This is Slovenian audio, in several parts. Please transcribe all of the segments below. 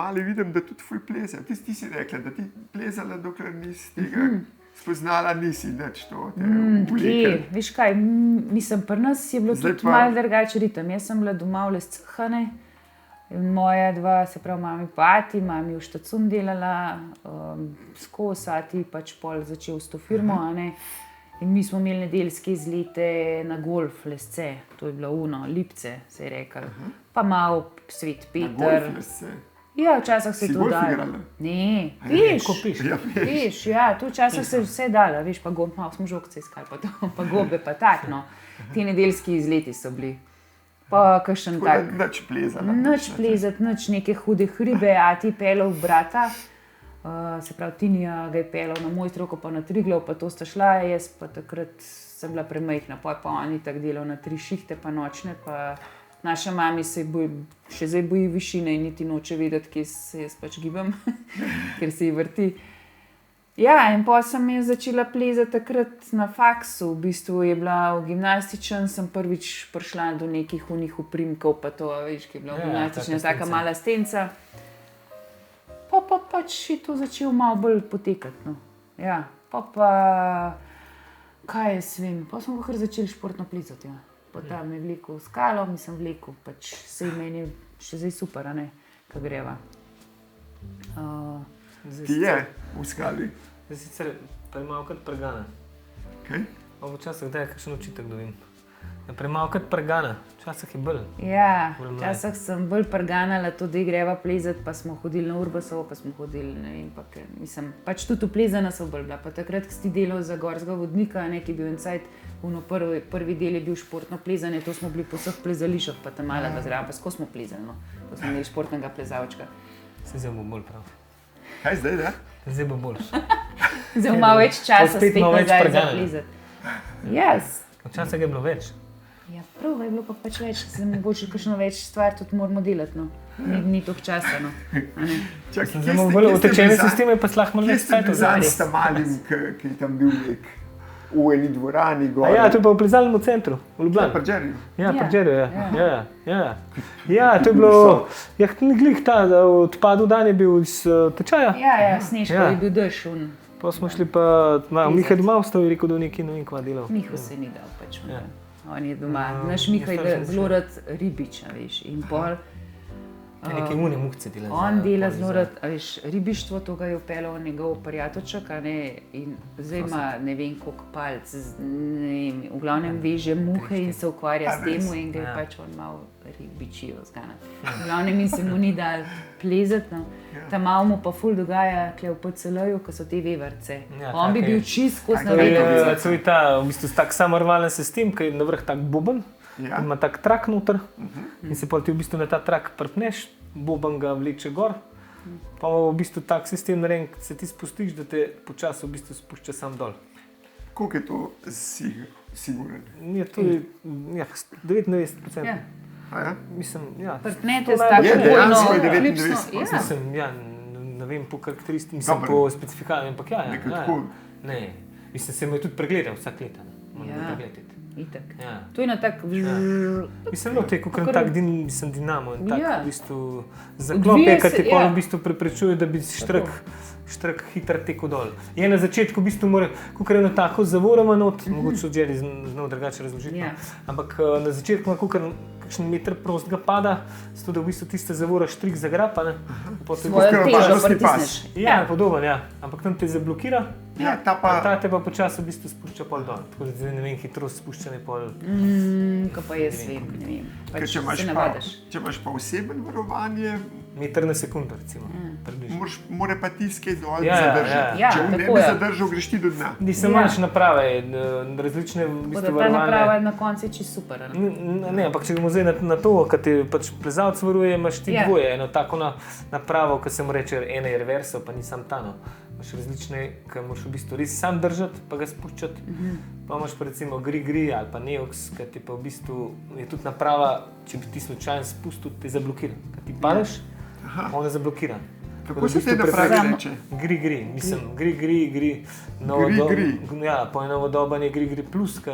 mali vidim, da tudi ful plezajo. Ti si rekla, da ti plezala, dokler nisi tega spoznala, nisi nič to Kje, veš kaj, mislim, pri nas je bilo Zdaj tudi pa- malo drugače ritem. Jaz sem bila doma v Lescehane, moja dva, se pravi mami pa ati, mami v Štacun delala, skozi ati pač pol začel s to firmo, a ne. In mi smo imeli nedeljske izlete na golf, Lesce, to je bilo Lipce, se je rekel. Pa malo Svet Peter. golf se. Ja, včasih se je Si to golf dalo. igrala? Ne, Ko veš, piš. Ja, veš, ja, tu včasih se je vse dalo, veš, pa malo smo žogce iskali, pa, to, pa gobe, pa tak, no. Ti nedeljski izleti so bili. Pa kakšen tak. Tako da nič plezala. Nič plezati, nič neke hude hribe, a ti pelal brata. Se pravi, Tinija ga je pelal na Mojstrovko, pa na Triglav, pa to sta šla, jaz pa takrat sem bila premajhna, pa on je tako delal na 3 šihte, pa nočne, pa naša mami se še zdaj boji višine in niti noče vedeti, kje se jaz pač gibam, ker se ji vrti. Ja, in potem sem jaz začela plezati takrat na faksu, v bistvu je bila v gimnastičen, sem prvič prišla do nekih unih uprimkov, pa to, veš, ki je bila v gimnastične, taka mala stenca. Pa pač je to začelo malo bolj potekati, no. Ja, pa, kaj jaz vem, pa smo kar začeli športno plezati, ja. Pa tam je vlekel v skalo, mislim vlekel, pač sej meni je še zdaj super, a ne, ko greva. Ti je v skali. Zdaj sicer premalokrat pregana. Kaj? Včasih kdaj kakšen očitek dobim. Premalokrat pregana, včasih je bolj. Ja, včasih sem bolj preganjala to, da greva plezati, pa smo hodili na Urbasovo, pa smo hodili, ne vem, pa ker, mislim, pač tudi uplezana so bolj bila. Pa takrat, ko si ti delal za gorskega vodnika, ne, ki je bil en cajt, prvi del je bil športno plezanje, to smo bili po vseh plezališčih, pa tam mala zraven, pa skozi smo plezali, no. Ko smo imeli športnega plezalčka. Zdaj bo bolj prav. Kaj zdaj, da? Zdaj bo boljš. Zdaj malo več časa spet malo več nazaj za preganjanja. plezati. Yes. Včasih je bilo več. Ja, prav je bilo pa pač več, se mogoče kakšno več stvar tudi moramo delati, no. Ni toliko časa, no. A ne. Čakaj, Zdaj bomo bolj utečeni sisteme, pa slahmo Kje več ste bili cajtov. zadnji s ta malim, ki je tam bil nek? V eni dvorani gor. Ja, to je pa v plezalnem centru, v Ljubljani. Pri Džerju. Ja, Ja. pri Džerju, ja. Ja, to je bilo, glih ta odpadel dan je bil iz tečaja. Ja, Snežko Ja. je bil dež, Pa smo šli pa, Miha doma ostal in rekel, da nekaj ne vem kva delal. Miho se ni dal pač. Ja. On je doma. Naš Miha je zelo rad ribiča, veš, in pol. Neke une muhce dela. On dela zelo rad, a veš, ribištvo, to ga je upeljal njegov prijateljček, a ne, in zdaj ima ne vem koliko palc, ne vem, v glavnem veže muhe in se ukvarja s tem in ga je pač on malo ribičijo zgana. V glavnem in se mu ni dal plezati, no. Tam malo mu pa ful dogaja, kle v PCL-ju, ko so te vevarce. Ja, On bi tako je. bil čist skozi To je navedel. ta, v bistvu tak samorvalen sistem, ki je na vrh tak boben, Ja. ima tak trak noter in se pol ti v bistvu na ta trak prpneš, boben ga vleče gor, pa ima v bistvu tak sistem narejen, ko se ti spustiš, da te počasi v bistvu spušča sam dol. Koliko je to siguren? Je to je, 99%. Ja. A ja? Mislim, ja. Prpnete s To tako Je, dejansko je bojno 99%. klipsno. Ja. Mislim, ja, ne vem po karakteristiki, mislim Dobro. po specifikaciji, ampak ja. Nekaj ja. tako. Ne, mislim, se me tudi pregleda vsak let, moram Ja. pregledati. Itak. Ja. To je na tak Mislim, da je kot tak mislim, dinamo in tako Ja. v bistvu zaklope, Odvije ki se, ti pol ja. v bistvu preprečuje, da bi štrk hitro tekel dol. Je na začetku v bistvu mora, kakor je eno tako zavoroma not, mogoče od Jerry znal drugače razložiti, Ja. no. Ampak na začetku ima kakšen meter prostega pada, zato da v bistvu tiste zavora štrik zagrapa, ne. Potem svojo Kakor težo varnostni pas. pritisneš. ja, podoben, ja. Ampak tam te zablokira, Ja, ta pa pa... ta te pa počasi v bistvu spušča pol dol. Tako da zdaj ne vem, hitrost spuščanja pol. Ko pa jaz vem, ne vem. Ker Pač če imaš se pa, navadiš. če imaš pa oseben varovanje, Meter na sekundo, recimo. Približno. mora pa tiskaj dol Ja, zadržati. ja. Če Ja, ne tako bi je. zadržal, greš ti do dna. Nisem Ja. manjš naprave, različne v Tako bistvu da ta varovalne. naprava je na koncu čisto super. a ne? Ne, ampak če gremo zdaj na to, kar ti pač plezalec varuje, imaš ti Ja. dvoje. Eno tako napravo, ki se mu reče, ena je reverso, pa ni sam ta. No. Imaš različne, ki moraš v bistvu res sam držati, pa ga spuščati. Pa imaš pa recimo gri ali pa neox, ki ti pa v bistvu je tudi naprava, če bi ti slučajno spustil, te zablokira. Kad ti padeš, ona zablokira. Kako se te naprave reče? Gri, mislim, gri. Gri. Ja, poenovodoben je gri plus, ki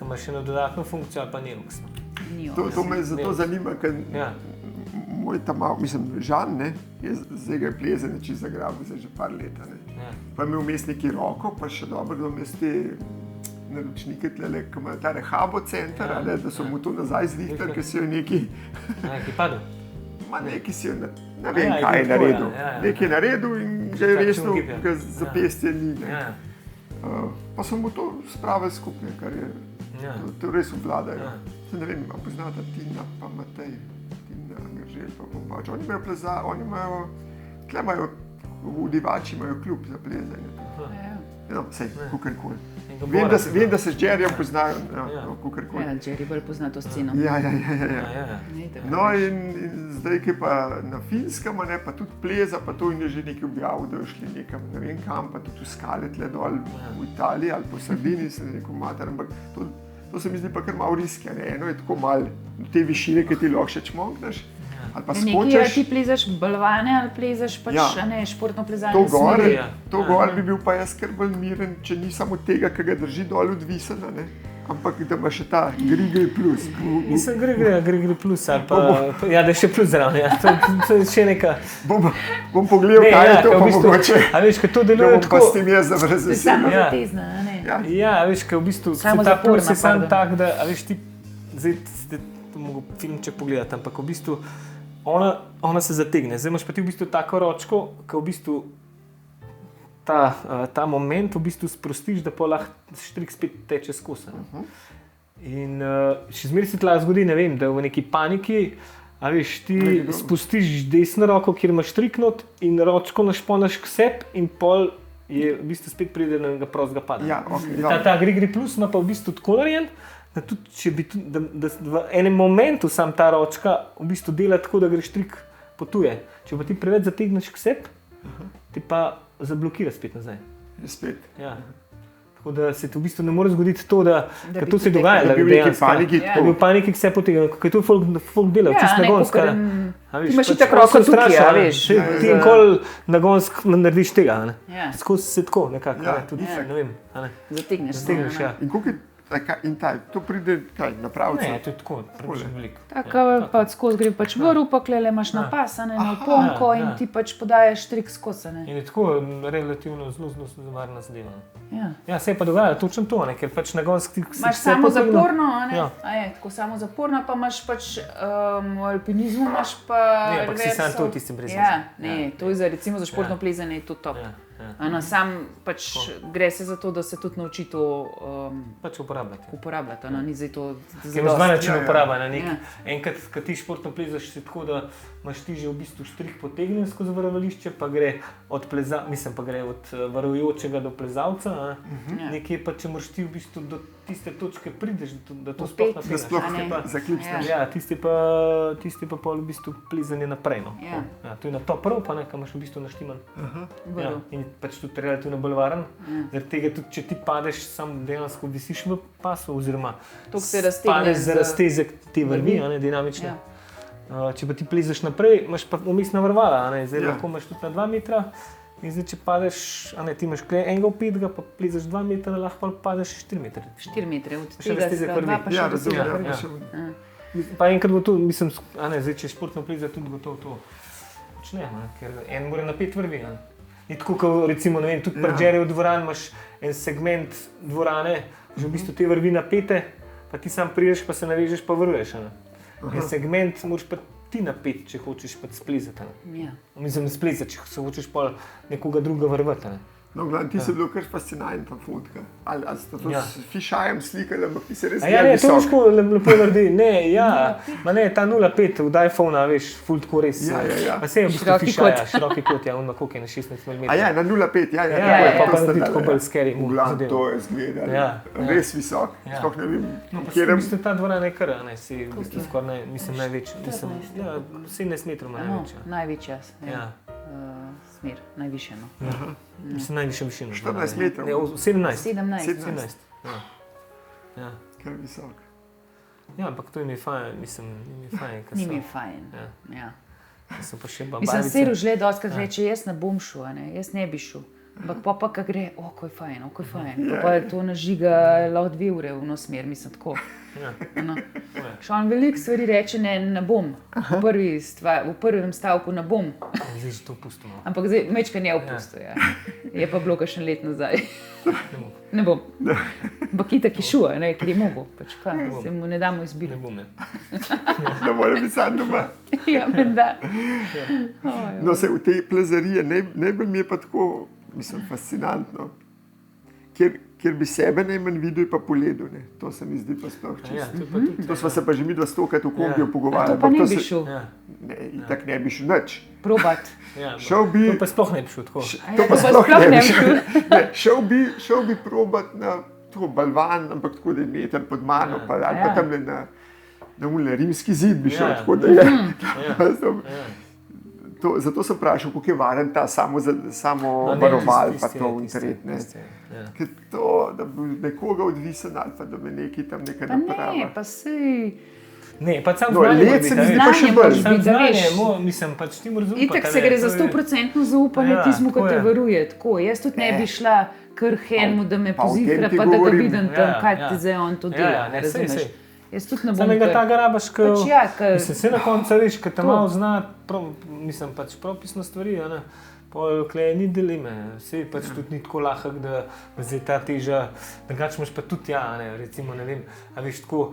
ima še eno dodatno funkcijo, ali pa neox. No. Ni To on. me zato zanima, ker Ja. moj tam, mislim, Žan, ne, zdaj ga je plezanje čisto zagrabil, zdaj že par let. Pa je imel vmes neki roko, pa še dobro, da vmes te naročnike tlele, ki imajo ta rehabo center, da so mu to nazaj zvihtali, ker si jo neki... Ki padel? Neki si jo, ne vem, kaj je naredil. Neki je naredil in ga je resno, ga zapestje ni. Pa so mu to spravili skupaj, kar je, to res obvladajo. Ne vem, poznata Tina pa Matej, Tina Grželj pa Pombač. Oni imajo plezali, oni imajo, tle imajo, v Divači imajo klub za plezanje. No, sej, kukorkoli. Vem, da se z Jerryjem poznajo, kukorkoli. Ja, Jerry bolj pozna to sceno. Ja. No in zdaj, ki pa na Finskem, pa tudi pleza, pa to in je že nekaj objavil, da je šli nekam, ne vem kam, pa tudi v skale tle dol v Italiji ali po Sardiniji, sem rekel mater, ampak to se mi zdi pa kar malo riski, eno je tako malo te višine, ki ti lahko še čmonkneš, ali pa skočiš. Nekaj ti plezaš balvane ali plezaš pač športno plezanje smeri. To gor bi bil pa jaz kar bolj miren, če ni samo tega, ki ga drži dol odvisen, ampak da ima še ta Grigri plus. Nisem Grigri plus, ali pa, da je še plus zraven, to je še neka... Bom pogledal, kaj je to pa mogoče. A veš, ko to deluje tako... Pa s tem jaz zavrzesel. To je samo zatezna, ne? Ja, veš, ko v bistvu se ta purs je sam tak, da, a veš, ti, zdaj ste mogo filmček pogledati, ampak v bistvu ona se zategne. Zdaj imaš pa ti v bistvu tako ročko, ko v bistvu ta moment v bistvu sprostiš, da pa lahko štrik spet teče skozi. In še zmeraj se tla zgodi, ne vem, da v neki paniki, a veš, ti spustiš desno roko, kjer imaš štrik not in ročko našponaš k sebi in pol je v bistvu spet pride do enega prostega pada. Ta Grigri plus ima pa v bistvu tako narejen, da tudi če bi da v enem momentu sam ta ročka v bistvu dela tako, da gre štrik potuje. Če pa ti preveč zategneš k sebi, ti pa zablokira spet nazaj. Spet. Ja. Tako da se ti v bistvu ne more zgoditi to, da to se dogaja, da bi bil neki paniki. Da bi bil paniki, ki se potegne, kako je to folk delal, čist nagonsk. Ti imaš itak roko tukaj, a veš. Ti enkoli nagonsk narediš tega, skozi se tako nekako, tudi, ne vem. Zategneš. Ja. In koliko je to pride na pravce? Ne, to je tako, preveč veliko. Tako pa skozi gre pač vrv, pa klele imaš napasane na ponko in ti pač podajaš štrik skozi. In je tako relativno zelo varna zadeva. Ja, se je pa dogajalo točno to, ker pač nagonsk ti se imaš samo zaporno, tako samo zaporno, pa imaš pač v alpinizmu imaš pa reverso. Ne, ampak si sam to tistim brezem. Ja, ne, to je za recimo za športno plezanje je to top. Sam pač gre se za to, da se tudi nauči to pač uporabljati. Ni zdaj to zadosti. Imaš dva načina uporabljanja. Enkrat, ko ti športno plezaš, si tako, da imaš ti že v bistvu štrik potegnjen skozi varovališče, pa gre od varujočega do plezalca. Nekje pa, če moraš ti v bistvu do tiste točke prideš, da to sploh naplezeš. Da sploh zaključneš. Ja, tisti pa pol v bistvu plezanje naprej. To je na to prvo, pa nekaj imaš v bistvu naštiman. In pač tudi relativno bolj varen. Zaradi tega tudi, če ti padeš, sam dejansko visiš v pasu, oziroma padeš za raztezek te vrvi, dinamične. Če pa ti plezeš naprej, imaš pa vmesna vrvala, zdaj lahko imaš tudi na 2 metra. In zdaj, če padeš, ti imaš enega v 5, pa plezeš 2 metra, lahko padeš 4 metre. 4 metre, od tega se 2 pa še razumem. Pa enkrat bo to, mislim, zdaj, če športno pleza, tudi gotovo to počne, ker en mora na 5 vrvi. Ni tako, kot recimo, ne vem, tudi pri Jerryju dvorani imaš en segment dvorane, že v bistvu te vrvi napete, pa ti sam prideš, pa se navežeš, pa vrveš. En segment moraš pa ti napeti, če hočeš pa splezati. Mislim, splezati, če se hočeš pa nekoga druga vrvati. No, gledam, ti si bil kar fascinantna fotka. Ali ste to s fišajem slikali, ampak ti se res gleda visok? Ja, ne, to lahko lepo naredi. Ne, ta 0,5 od iPhone-a, veš, ful tako res. Pa se je v bistvu fišaja, široki kot, ima koliko je na 16 mm. Na 0,5, pa naredi tako bolj scary. Gledam, to je zgleda, res visok. Sploh ne vem, kjer je... V bistvu ta dvorana je kar, si v bistvu skoraj, mislim, največji. 17 metrov ima največja. Največja, smer, najvišje. Mislim, najvišja višina. 14 metrov? 17. Kar visok. Ja, ampak to je mi fajn, mislim, ni mi fajn. So pa še babavice. Mislim, se Rožle dostkrat reče, jaz ne bom šel, jaz ne bi šel. Ampak pa gre, ko je fajn, ko je fajn. Pa to nažiga lahko 2 ure v smer, mislim tako. No. Še on veliko stvari reče, ne bom. V prvem stavku ne bom. Zdaj že to pustimo. Ampak zdaj mečka ne opustil. Ja. Je pa bilo še let nazaj. Ne bom. Ampak itak je šuo, ker je mogel. Pač se mu ne damo izbiti. Ne bom, ne. Ne more biti sam doma. Ja, menda. No, se v te plezarije najbolj mi je pa tako, mislim, fascinantno. Ker bi sebe najmanj videl, pa po ledu. Ne. To se mi zdi pa sploh čisto. To smo se pa že mi 200krat v kombiju pogovarjali. To pa ne bi šel. Ne, itak ne bi šel nič. Probat. To pa sploh ne bi šel tako. To pa sploh ne bi šel. Šel bi probat na to balvan, ampak tako, da je meter pod mano, ali pa tam na rimski zid bi šel, tako da je. Zato sem vprašal, kako je varen ta samo varoval, pa to internet. Ker to, da bi nekoga odvisen ali pa da me nekaj tam nekaj naprava. Ne, pa sej... Ne, pa sam let se mi zdi pa še bolj. Mislim, pač ti mu razumem. Itak se gre za 100% zaupanje tismu, ko te varuje. Tako, jaz tudi ne bi šla kar henmu, da me pozihra, pa da ga vidim tam, kaj ti zdaj on to dela. Jaz tudi ne bom. Samega ta grabaš, mislim, se na koncu veš, ker te malo zna, mislim, pač propisno stvari, Klej ni dileme, sej pač tudi ni tako lahek, da zdaj ta teža, drugače imaš pa tudi recimo, ne vem, a veš tako,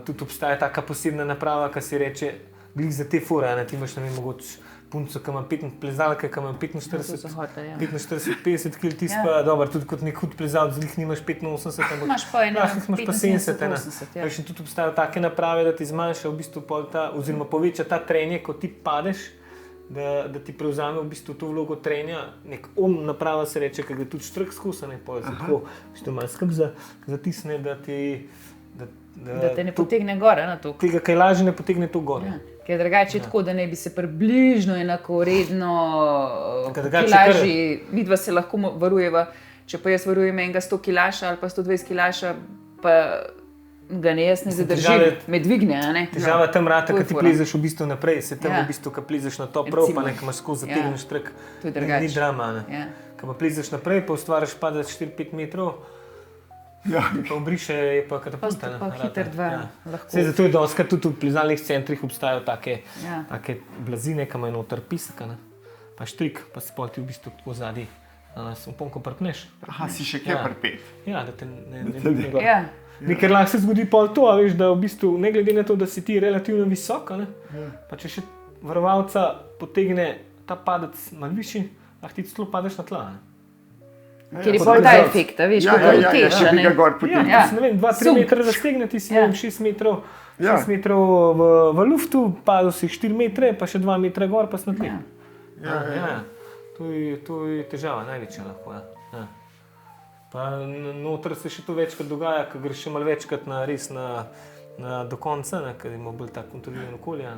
tudi obstaja taka posebna naprava, ki si reče, glih za te fore, ti imaš, ne vem, mogoče punco, ki ima plezalke, ki ima 45-50 kg, ti pa dobro, tudi kot nek hud plezalc, glih nimaš 85, ampak imaš pa 70. Veš, in tudi obstajajo take naprave, da ti zmanjša v bistvu oziroma poveča ta trenje, ko ti padeš, da ti prevzame v bistvu to vlogo trenja, nek naprava se reče, ki ga tudi štrk skusa, pa se tako, malo skrb zatisne, da te ne potegne gore na to. Tega, kaj lažje ne potegne to gore. Ker drugače je tako, da ne bi se približno enakovredno kilaži, vidva se lahko varujeva, če pa jaz varujem enega 100 kilaša ali pa 120 kilaša, pa ga ne jaz ne zadržim, me dvigne, Težava tam rata, kad ti plezeš v bistvu naprej, se tam v bistvu, kad plezeš na to prav, pa nekaj imaš skozi zategneš trk, ni drama, Kad pa plezeš naprej, pa ustvaraš padati 4-5 metrov, pa obriše je pa katapulta. Pa hiter 2, lahko. Zato je doskrat tudi v plezalnih centrih obstajajo take blazine, ki imajo noter pisak, pa štrik, pa se pol ti v bistvu tako zadnji, ko prpneš. Aha, si še kje prpet. Ja, da te ne gor. Ker lahko se zgodi pol to, veš, da v bistvu, ne glede na to, da si ti relativno visok, pa če še varovalca potegne ta padec malo višji, lahko ti celo padeš na tla. Ker je bolj ta efekt, veš, kako leteš. Ja, bi ga gor potegne. Ne vem, 2-3 metre zastegne, ti si 6 metrov v luftu, padel si 4 metre, pa še 2 metre gor, pa si na tleh. To je težava, največja lahko. Pa noter se še to večkrat dogaja, ko greš še malo večkrat do konca, ker ima bolj tak kontroliran okolje.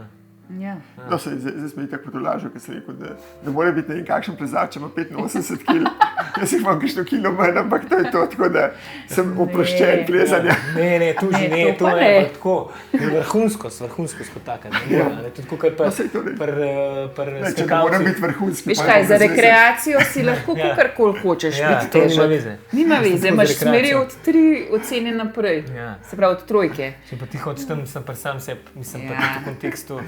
No, zdaj smo tako potolažili, ker sem rekel, da ne more biti ne vem kakšen plezalec, če ima 85 kg. Jaz jih imam kakšno kilo manj, ampak to je to, tako da sem oproščen plezanja. Ne, to že ne, to je tako. Vrhunskost kot taka. Tudi kot pri skakalcih. Če ne moram biti vrhunski. Veš kaj, za rekreacijo si lahko kakorkoli hočeš biti težek. Nima veze, imaš smeri od 3 ocene naprej, se pravi od 3. Če pa ti hočeš tam, sem pa sam sebi, mislim pa tudi v kontekstu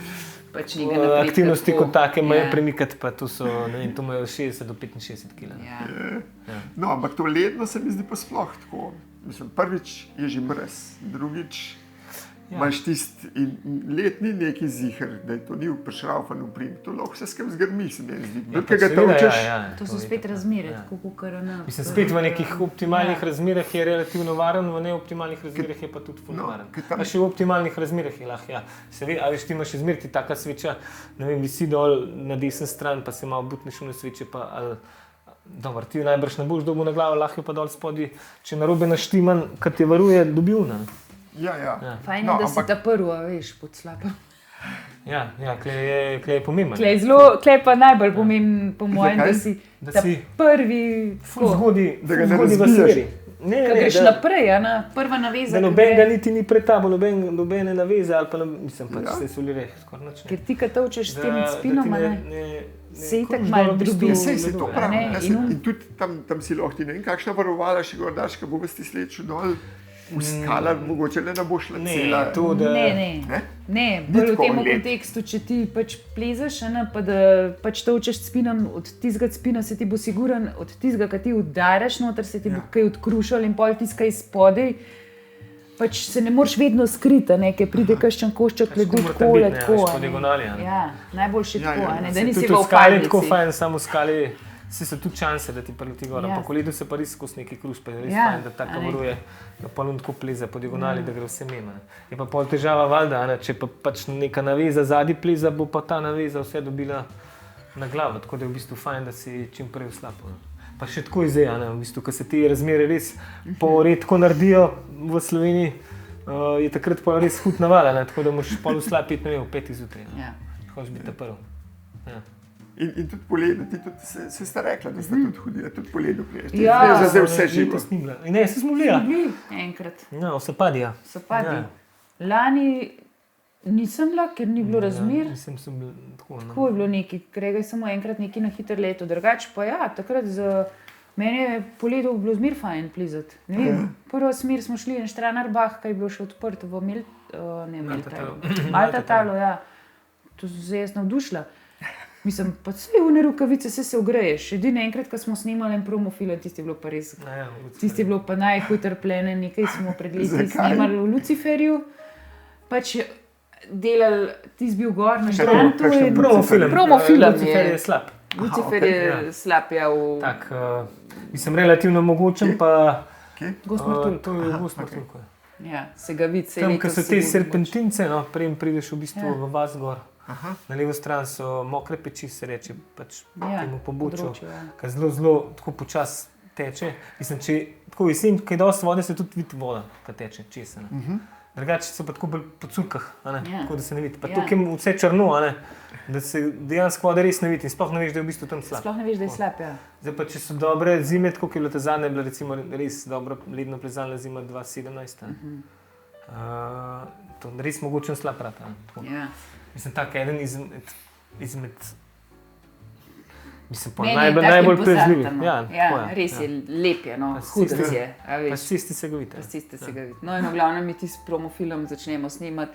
aktivnosti kot take imajo premikati, pa to so, ne vem, to imajo 60 do 65 kg. No, ampak to ledno se mi zdi pa sploh tako. Mislim, prvič je že mraz, drugič imaš tisti in led ni neki ziher, da je to ni prišraufen v prim. To lahko vse skrb zgrmi, se mi zdi. To so spet razmere, tako kot Mislim, spet v nekih optimalnih razmerah je relativno varen, v neoptimalnih razmerah je pa tudi varen. Pa še v optimalnih razmerah je lahko, Se ve, a veš, ti imaš izmeriti taka sveča, ne vem, visi dol na desni stran, pa se malo butneš v sveče, pa dobro, ti najbrž ne boš dobil na glavo, lahko pa dol spodaj, če narobe naštiman, kad te varuje, dobil, Ja. Fajn je, da si ta prvo, veš, pod slabem. Ja, klej je pomemben. Klej pa najbolj pomemben, po mojem, da si ta prvi zgodi v smeri. greš naprej, prva naveza. Da noben ga niti ni pred tabo, nobene naveze ali pa mislim, pač se so ljudje skoraj nič. Ker ti, kad točeš s tem spinom, se itak malo drubi. Se to pravi. In tudi tam si lahko ti ne vem, kakšna varovala še gor daš, ko bo vesti slečil dol. V skala, mogoče le ne boš šla cela. Ne, bolj v tem kontekstu, če ti pač plezaš, pa da pač točeš spinom, od tistega spina se ti bo siguran, od tistega, kad ti udaraš noter, se ti bo kaj odkrušal in pol tiskaj spodaj, pač se ne moreš vedno skriti, ker pride kakšen košček ledu takole, tako. Po diagonali. Ja, najboljše tako, da nisi v opalnici. Tudi v skali tako fajn, samo v skali si so tudi šanse, da ti preleti gor. Po koledu se pa res skozi neki kruž, pa je res fajn, da tako varuje, da pa tako pleza po diagonali, da gre vse mimo. Je pa pol težava valjda, če pa pač neka naveza zadnji pleza, bo pa ta naveza vse dobila na glavo, tako da je v bistvu fajn, da si čim prej vslapo. Pa še tako izdeja, v bistvu, ko se te razmere res poredko naredijo v Sloveniji, je takrat pa res hud naval, tako da moraš pol vslapiti, ne vem, v 5 zjutraj. Tako že biti prvo. In tudi poledu, ti tudi se sta rekla, da sta tudi hodila, tudi poledu priješ. Ja, zdaj vse živo. Ne, se smo bili. Enkrat. No, v Sapadi. Lani nisem bila, ker ni bilo razmer. Mislim, sem bil tako. Tako je bilo neki, krega samo enkrat neki na hiter leto. Drugače pa takrat meni je poledu bilo zmer fajn plizati. Ne vem, prvo smer smo šli na Stranarbah, kaj je bilo še odprto v Maltatalu, To se jaz navdušila. Mislim, pa vse v rokavice se ugreješ. Edino enkrat, ko smo snimali en promofilm, tisti je bilo pa res. Tisti je bilo pa najhuj trpljenje, nekaj smo pred leti snimali v Luciferju. Pač delali, tisti bil gor na Štrantu. Promofilm. Lucifer je slab. Lucifer je slab, Tak, mislim, relativno mogočen, pa... Gost Martulk. To je Gost Martulk. Ja, Segavice. Tam, ko so te serpentince, prej prideš v bistvu v vas gor. Na levo stran so mokre peči, se reče, pač temu pobočju, ki zelo tako počas teče. Mislim, če tako jesen, kaj je dosti vode, se tudi vidi voda, ki teče česa. Drugače so pa tako bolj po curkah, tako da se ne vidi. Pa tukaj je vse črno, da se dejansko voda res ne vidi in sploh ne veš, da je v bistvu tam slab. Sploh ne veš, da je slab, Zdaj pa, če so dobre zime, tako kot je bila ta zadnja, je bila recimo res dobro ledno plezalna zima 2017. To res mogoče slab prat. Mislim, tak eden izmed najbolj prezljivih. Res je lep, hudec je. Pač čisti Segavite. No in v glavnem mi tisti promofilm začnemo snimati,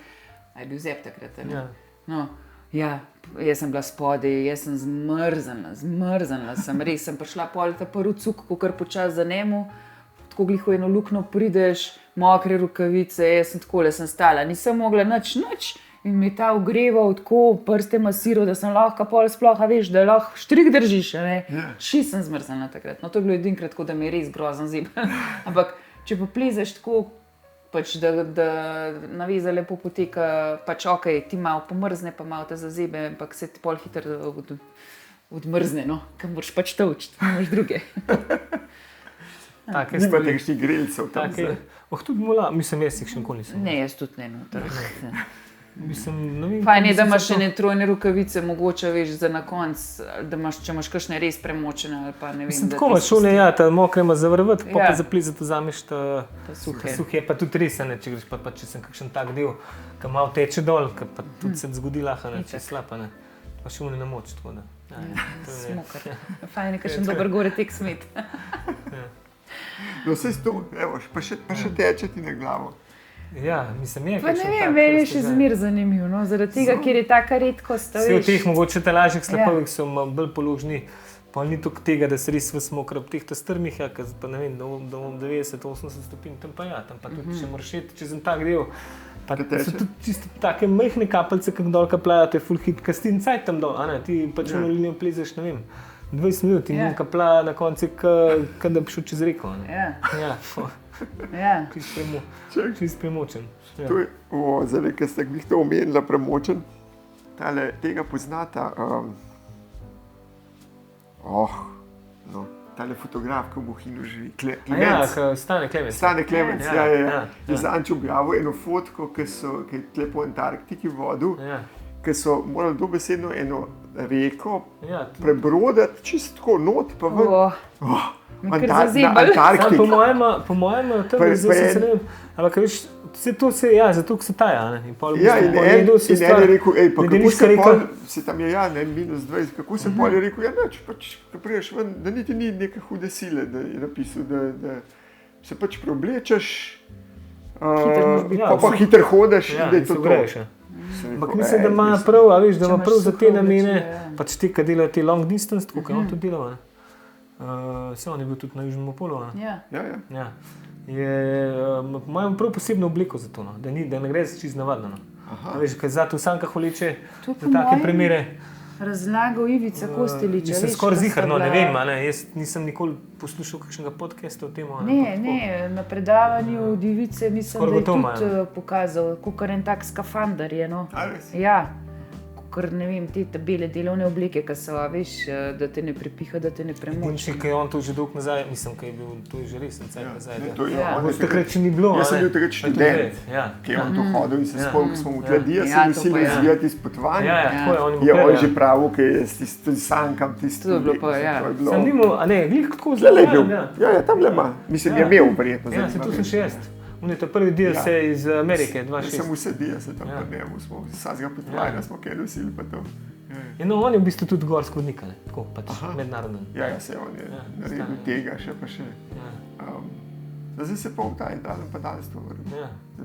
je bil Zep takrat. Jaz sem bila spodaj, jaz sem zmrznila sem, res sem prišla pol ta prvi cuk, ko kar počas za njemu, tako gliho eno luknjo prideš, mokre rokavice, jaz sem takole stala, nisem mogla nič. In mi ta ogreval, tako prste masiral, da sem lahko pol sploh, veš, da lahko štrik držiš, Ši sem zmrznila takrat. No, to je bilo edinkrat, tako da mi je res grozen zim. Ampak, če pa plezaš tako, pač, da naveza lepo poteka, pač ti malo pomrzne, pa malo te zazebe, ampak se ti pol hitro odmrzne, kam moraš pač tolčiti, imaš druge. Nima nekšnih grelcev tam zdaj. Tudi mola, mislim, jaz jih še nikoli nisem. Ne, jaz tudi ne. Mislim, fajn je, da imaš še ne trojne rokavice, mogoče veš za na konc, da imaš, če imaš kakšne res premočene ali pa ne vem. Mislim, tako imaš šole, ta mokre ima zavrvati, pa zaplizati vzameš ta suhe. Pa tudi res, če greš, pa če sem kakšen tak del, ki malo teče dol, ki pa tudi se zgodi laha, če je slab, pa še une na moč, tako da. Smokar. Fajn je, kakšen dober gore tek smet. No, vse to, evo, pa še teče ti na glavo. Ja, mislim, je. Pa ne vem, meni je še zmer zanimiv, zaradi tega, ker je taka redkost. Vse v teh mogoče lažjih slapovih so bolj položni, pa ni toliko tega, da se res mokro ob teh strmih, pa ne vem, do 90-80 stopinj, tam pa tudi če moraš iti čez en tak del. Pa so tudi čisto take majhne kapljice, kak dol kaplajo, to je full hit, ka si in cajt tam dol, ti pač v linijo plezeš, ne vem, 20 minut in kaplaja na konci, kad da bi šel čez reko. Čist premočen. Zdaj, ker ste jih to omenila, premočen, tega poznata tale fotograf, ki v Bohinju živi, Klemenc. Stane Klemenc. Stane Klemenc, je zanč objavil eno fotko, ki je tle po Antarktiki vodil, ki so morali dobesedno eno reko prebrodati čist tako not, pa ven. Antarktik. Po mojem, tam je zdaj se ne vem, ampak veš, vse to se, zato se taja. In en je rekel, pa kako se pol, se tam je -20, kako se pol je rekel, neč, pač, ko priješ ven, da niti ni neke hude sile, da je napisal, da se pač preoblečeš, pa hiter hodeš in da je to greš. Ampak mislim, da ima prav, a veš, da ima prav za te namene, pač ti, ki delajo te long distance, tako kot on to delal. Se on je bil tudi na Južnem polu. Ja. Imajo prav posebno obliko za to, da ne gre čisto navadno. Veš, kaj zato v sankah vleče za take primere. Razlagal Ivica Kostelić. Mislim, skoraj ziharno, ne vem, jaz nisem nikoli poslušal kakšnega podcasta o tem. Ne, na predavanju od Ivice mislim, da je tudi pokazal, kakor en tak skafander je. Ja, kakor ne vem, te bele delovne oblike, ki so, veš, da te ne prepiha, da te ne premoči. In še kaj je on to že dolg nazaj, mislim, kaj je bil, to je že resen cajt nazaj. Takrat še ni bilo. Jaz sem bil takrat študent, ki je on to hodil in se spomnil, ko smo v Tladija se nosili razvijati iz potovanja. Je on že pravil, ki je tudi sankam tisti. To je bilo pa, Sem nimo, a ne, glih tako zelo. Ja, tam le ima. Mislim, je imel verjetno. Ja, se tu sem še jaz. On je to prvi del se iz Amerike, 2006. Sem vse dia se tam podnemo, smo vsega potovanja, smo kaj nosili pa to. No, on je v bistvu tudi gorski vodnik, tako pač mednaroden. Ja, se on je naredil tega še pa še. Zdaj se pa v ta Italien pa danes to vrli.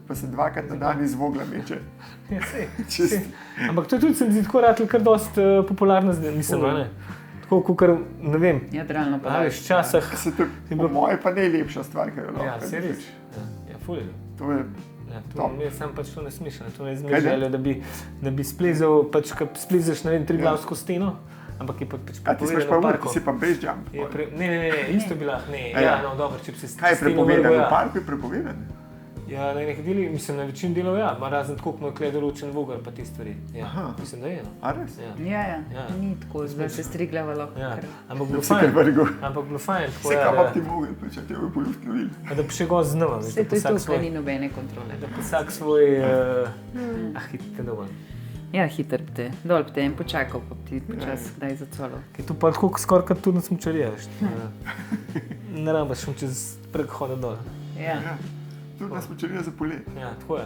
Pa se dvakrat na dan iz vogla meče. Ja, sej. Ampak to je tudi, se mi zdi, tako ratl kar dost popularno zdaj, mislim, ne? Tako, kakor, ne vem. Jadralno pa. Veš, včasih. Po moje pa najlepša stvar, kar je lahko. Ja, se res. Fulj. To je top. Jaz sem pač to nesmišljeno, to ne izmeš željo, da bi splezal, pač, ko splezeš, ne vem, Triglavsko steno, ampak je pač prepovedano v parku. Ti si pa base jump. Ne, isto bi lahko, no dobro, če bi se kaj je prepovedano? V parku je prepovedano? Ja, na nekaj delih, mislim, na večini delov, razen tako, ko je določen vogar pa te stvari. Ja, mislim, da je, no. A res? Ja, ni tako, da se strigljava lahko. Ja, ampak bilo fajn. Vse kam pa ti vogar, pa če te je po luft lovili. Da bi še gost znova. Vse to je to, kaj ni nobene kontrole. Da pa vsak svoj, hitite dovolj. Ja, hiter te, dol te in počakal, pa ti počas kdaj zacolo. Kaj tu pa tako skoraj kot tudi na smučarija, veš. Ne rabaš šum čez prek hoda dol. Ja. Tudi na smučarija za polet. Ja, tako je.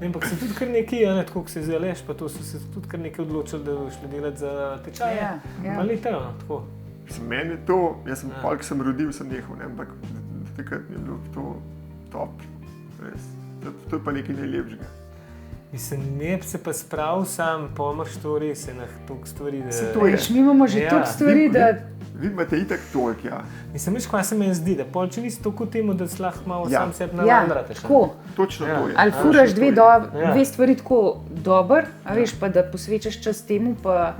Ampak sem tudi kar nekaj, tako ko se zaleš, pa to so se tudi kar nekaj odločili, da šli delati za tečaje. Ali tega, tako. Meni je to, jaz sem pol, ko sem rodil, sem nehal, ampak takrat mi je bilo to top, res. To je pa nekaj najlepšega. Mislim, ne bi se pa spravil sam, pomrš to res, toliko stvari, da... Se to je. Mi imamo že toliko stvari, da... Vi imate itak toliko, ja. Mislim, veš, kaj se meni zdi, da pol, če nisi toliko temu, da si lahko malo sam sebi navandrateš. Ja, tako. Točno to je. Ali furaš dve stvari tako dober, a veš, pa da posvečaš čas temu, pa...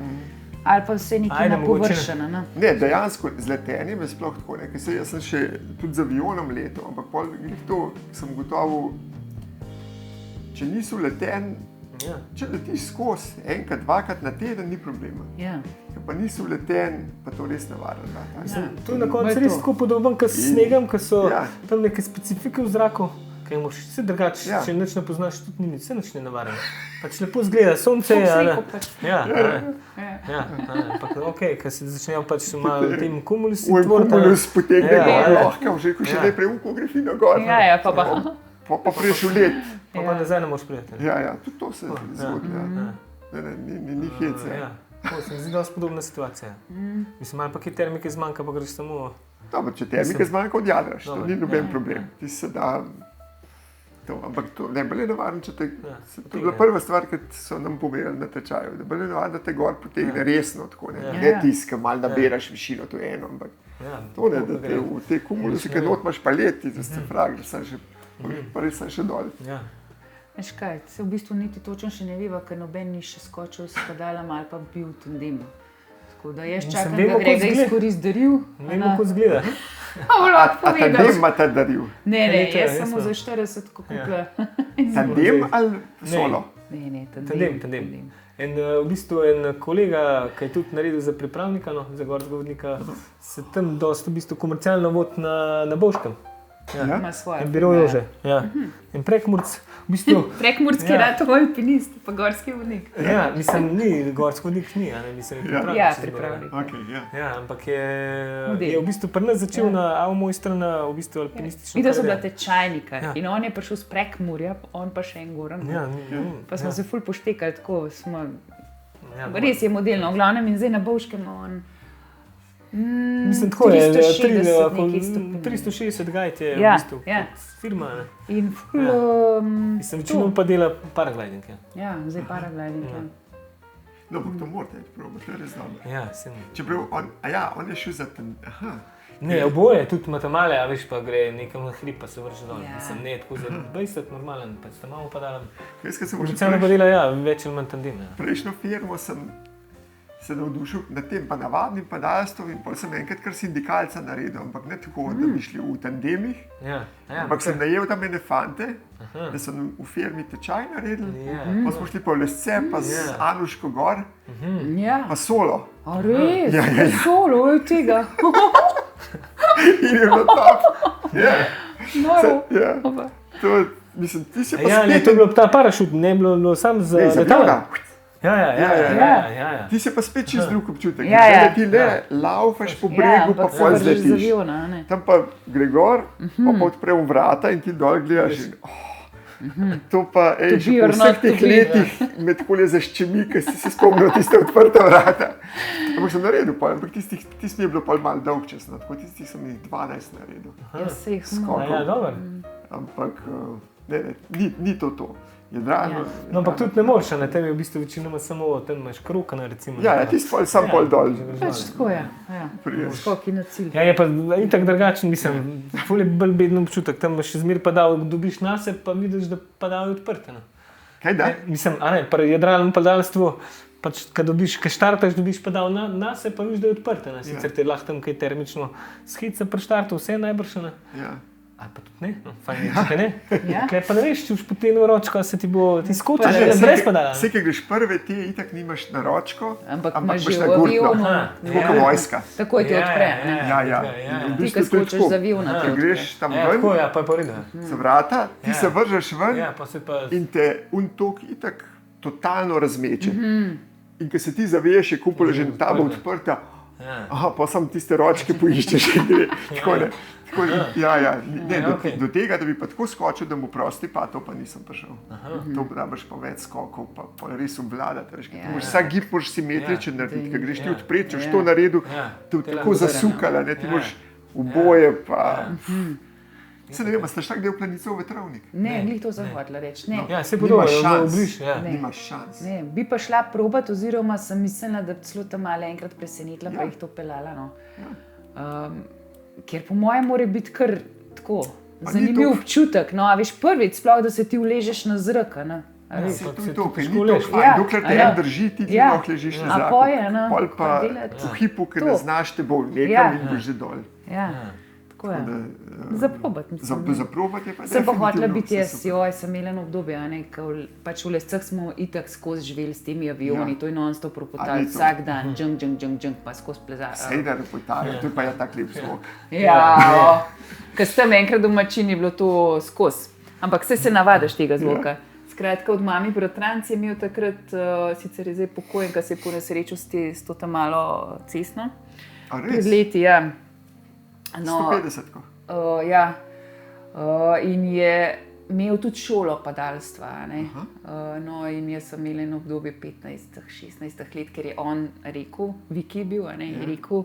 Ali pa vse nekaj na površeno. Ne, dejansko z letenjem je sploh tako, ne, ker jaz sem še tudi z avionom letel, ampak pol to sem gotovo, če nisi leten, če letiš skozi enkrat, dvakrat na teden, ni problema. Ker pa nisi leten, pa to res nevarno. To je na koncu res tako podoben, kot s snegom, ko so tam neke specifike v zraku. Kaj moraš vse drugače, če nič ne poznaš, tudi ni vse nič ne nevarno. Pač lepo zgleda, sonce je, ampak okej, ko se začnejo pač malo tem kumulusi tvoriti. Kumulus potegne gor, lahko, že ko še najprej ukografino gor. Pa priješ v let. Pa nazaj ne moraš prijeti. Ja, tudi to se zgodi. Ni hece. To se mi zdi dosti podobna situacija. Mislim, ali pa kaj termike zmanjka, pa greš samo... Dobro, če termike zmanjka, odjadraš, to ni noben problem. Ti se da... Ampak to ne bolj je nevarno, če te... To je bila prva stvar, ki so nam povedali na tečaju, da bolj je nevarno, da te gor potegne resno, tako ne tiska, malo nabiraš višino, to je eno, ampak to ne, da te v te kumulusi, kad not imaš paleti, da se frag, da sem še, pa res sem še dol. Veš kaj, se v bistvu niti točno še ne veva, ker noben ni še skočil s pedalom ali pa bil v tandemu. Tako da jaz čakam, da gre ga izkorist daril. Ne vemo, kako zgleda. A tandem ima ta daril? Ne, jaz samo za 40 kupila. Tandem ali solo? Ne, tandem. In v bistvu en kolega, ki je tudi naredil za pripravnika, za gorskega vodnika, se tam dosti v bistvu komercialno vodi na Bovškem. Ima svoje. Biro Jože. Ja. In Prekmurc, v bistvu. Prekmurski rad, alpinist, pa gorski vodnik. Ja, mislim, ni gorski vodnik, ni, a ne, mislim, pripravnik. Ja, ampak je v bistvu pri nas začel na Avmojstra, na v bistvu alpinistično. Videla sem bila tečajnika in on je prišel z Prekmurja, on pa še en goran. Pa smo se ful poštekali, tako smo, res je modelno, v glavnem in zdaj na Bovškem on. Mislim, tako je, 360 gajt je v bistvu firma. In ful... Mislim, večino pa dela paragliding. Ja, zdaj paragliding. No, ampak to morate probati, to je res dobro. Ja, sem. Čeprav, on je šel za ten... Ne, oboje, tudi imate male, a veš, pa gre nekam na hrib, pa se vrže dol. Mislim, ne, tako za 20 normalen, pa ste malo padali. Predvsem pa dela, več ali manj tandem. Prejšnjo firmo sem se navdušil nad tem pa navadnim padalstvom in potem sem enkrat kar sindikalca naredil, ampak ne tako, da bi šli v tandemih, ampak sem najel tam ene fante, da so v firmi tečaj naredili, pa smo šli pa v Lesce, pa z Anuško gor, pa solo. A res? Solo, od tega? In je bilo top. Noro. Mislim, ti si pa spet... Ja, ne, to je bilo ta parašut, ne je bilo sam za letala. Ja. Ti si pa spet čist drug občutek. Da ti le laufaš po bregu, pa pol zletiš. Tam pa gre gor, pa odprem vrata in ti dol gledaš. To pa, še po vseh teh letih me takole zaščemi, ker si se spomnil tiste odprta vrata. Ampak sem naredil pol, ampak tisti mi je bilo pol malo dolg čas, tako tistih sem jih 12 naredil. Ja, dobro. Ampak ni to. Je drago. No, ampak tudi ne moreš, ne, tebi je v bistvu večinoma samo tam imaš krokana, recimo. Ja, ti si sam pol dol. Pač tako je, skoki na cilj. Ja, je pa itak drugačen, mislim, ful je bolj beden občutek, tam še zmer padal, dobiš nase, pa vidiš, da padal je odprte. Kaj da? Mislim, a ne, pri jadralnem padalstvu, pač, kad štartaš, dobiš padal nase, pa vidiš, da je odprte. Sicer te lahko tam kaj termično schica pri štartu, vse najbrž, ne? Ja. Ali pa tudi ne, fajn je, če te ne. Kaj pa ne veš, če boš potegnil ročko, se ti bo skočil, ne brez padala. Vse, ki greš prve, ti itak nimaš na ročko, ampak imaš na gurtno. Tako kot vojska. Takoj ti odpre. Ja. Ti, ki skočiš za vivna. Ker greš tam ven, za vrata, ti se vržeš ven in te tok itak totalno razmeče. In ko se ti zaviješ, je kupola že ta bo odprta, pa sam tiste ročke poiščeš in gre. Do tega, da bi pa tako skočil, da mu prosti, pa to pa nisem prišel. To rabiš pa več skokov, pa res obvladati. Ti moraš vsak gib simetričen narediti, ker greš ti odpred, če boš to naredil, te tako zasukala, ti moraš v boje pa... Se ne vem, ste štak del planicov vetrovnik? Ne, glih to zahodila reči, ne. Ja, se podobno, obliž. Nimaš šans. Ne, bi pa šla probat, oziroma sem mislila, da celo tam malo enkrat presenetila, pa jih to pelala, ker po mojem mora biti kar tako zanimiv občutek, a veš prvič sploh, da se ti uležeš na zrak, ne. Se to, ker ni to fajn, dokler te en drži, ti lahko ležiš na zraku. Pol pa v hipu, ker ne znaš, te bo nekam in boš že dol. Ja. Zaprobat, mislim. Zaprobat je pa sem pa hotela biti jaz, sem imela eno obdobje, pač v Lescah smo itak skozi živeli s temi avioni, to je non-stop ropotali, vsak dan, džung, pa skozi plezali. Sejda ropotali, to je pa tak lep zvok. Ja, ker s tem enkrat domačini je bilo to skozi, ampak se navadaš tega zvoka. Skratka, od mami bratranci je imel takrat, sicer je zdaj pokojen, ko se je ponesrečil s to tam malo cestno. A res? Pred leti, ja. 150-ko. In je imel tudi šolo padalstva. In jaz sem imela eno obdobje 15-16 let, ker je on rekel, Viki je bil, je rekel,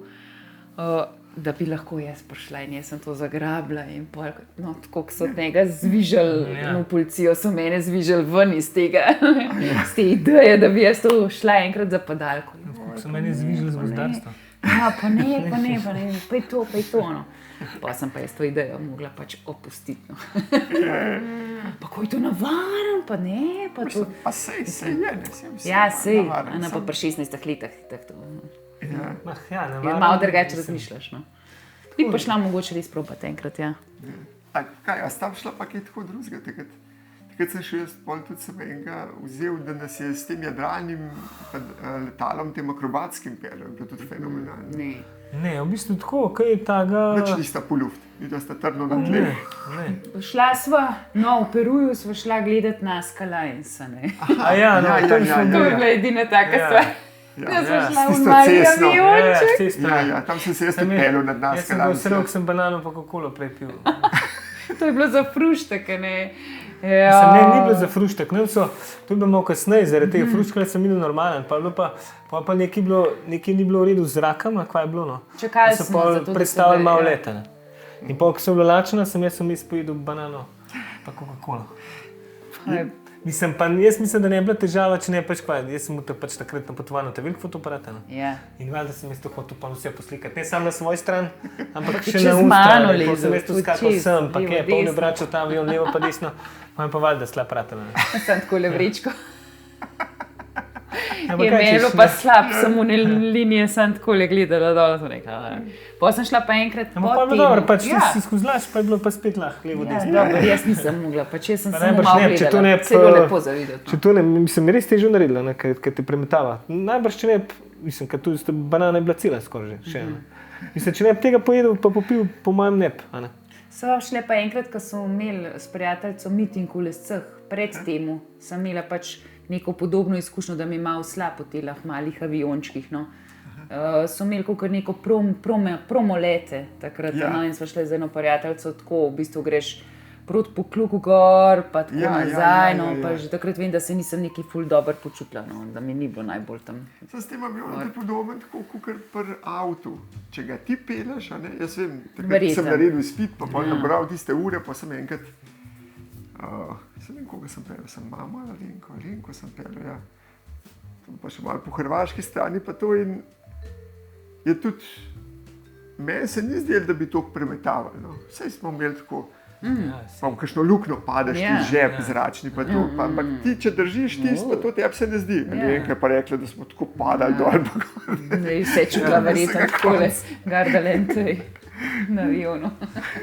da bi lahko jaz prišla in jaz sem to zagrabila. In tako so od njega zvižali, policijo so mene zvižali ven iz tega, z te ideje, da bi jaz to šla enkrat za padalko. So mene zvižali z gozdarstva. Ja, pa ne, pa je to. Pa sem pa jaz to idejo mogla pač opustiti. Pa ko je to navaren, pa ne, pa to... Pa sej je, ja, sej, pa pri 16 letih. Malo drugače razmišljaš. Bi pa šla mogoče res probati enkrat, ja. Kaj, a stav šla pa kaj tako drugega takrat? Takrat sem šel jaz, tudi sem enega vzel, da nas je s tem jadralnim letalom, tem akrobatskim peljem, to je tudi fenomenalno. Ne, v bistvu tako, kaj je taga... Nič nista po luft, videla sta trdno na tleh. Šla sva, v Peruju sva šla gledati na Skalajnsa, ne? Ja, To je bila edina taka stvar. Ja, sva šla v mali avionček. Ja, tam sem se jaz odpeljal nad nas. Jaz sem bil srok, sem banano pa Coca-Cola prepil. To je bilo za fruštek, ne? Ne, ni bilo za fruštek. To je bilo malo kasneje, zaradi tega fruštka sem bil normalen. Pa nekaj ni bilo v redu z zrakom, kaj je bilo, no. Čakali smo, zato da se predstavljali malo leta, ne. In pa, ko sem bila lačna, sem pojedel banano pa Coca-Cola. Jaz mislim, da ne je bila težava, če ne pač kaj. Jaz sem pač takrat napotoval na ta velik fotoaparat. In valjda sem jaz to hotel pa vse poslikati. Ne samo na svoj stran, ampak še na stran. Pa sem jaz to skakal sem, pa kaj, pa obračal ta avion, levo pa desno. Pa valjda slab pratela. Sem tako levrečko. Je imelo pa slab, samo ne linije sem tako le gledala dol. Pa sem šla pa enkrat po tem. Pa je bilo dobro, pač si skozi laž, pa je bilo pa spet lahko levo desno. Dobro, jaz nisem mogla, pa če sem samo malo gledala, se je bilo lepo zavideti. Če to ne, mislim, res težo naredila, ker te premetava. Najbrž če ne, mislim, ker tu banana je bila cela skoraj že. Mislim, če ne tega pojedel, pa popil, po mojem ne. Sva šle pa enkrat, ko smo imeli s prijateljco miting v Lescah, pred temu sem imela pač neko podobno izkušnjo, da mi je malo slab v telah malih aviončkih, no. So imeli kakor neko promolete takrat, in sva šle z eno prijateljco tako, v bistvu greš proti pokluku gor, pa tako nazaj, no, pa že takrat vem, da se nisem neki ful dobro počutila, no, da mi ni bilo najbolj tam. S tem avionom je podoben tako, kakor pri avtu. Če ga ti peleš, jaz vem, takrat sem naredil izpit, pa bolj nabral tiste ure, pa sem enkrat, sem vem, koga sem pelil, sem mamo ali Alenko sem pelil, ja. Pa še malo po hrvaški strani, pa to in je tudi, meni se ni zdelo, da bi to premetavali, no. Vsej smo imeli tako, pa v kakšno luknjo padeš, ti žep zračni, pa to, ampak ti, če držiš tisto, pa to tebi se ne zdi. Alenka je pa rekla, da smo tako padali dol, pa gor. Vse čutila verjetno takole, gardalentej na avionu.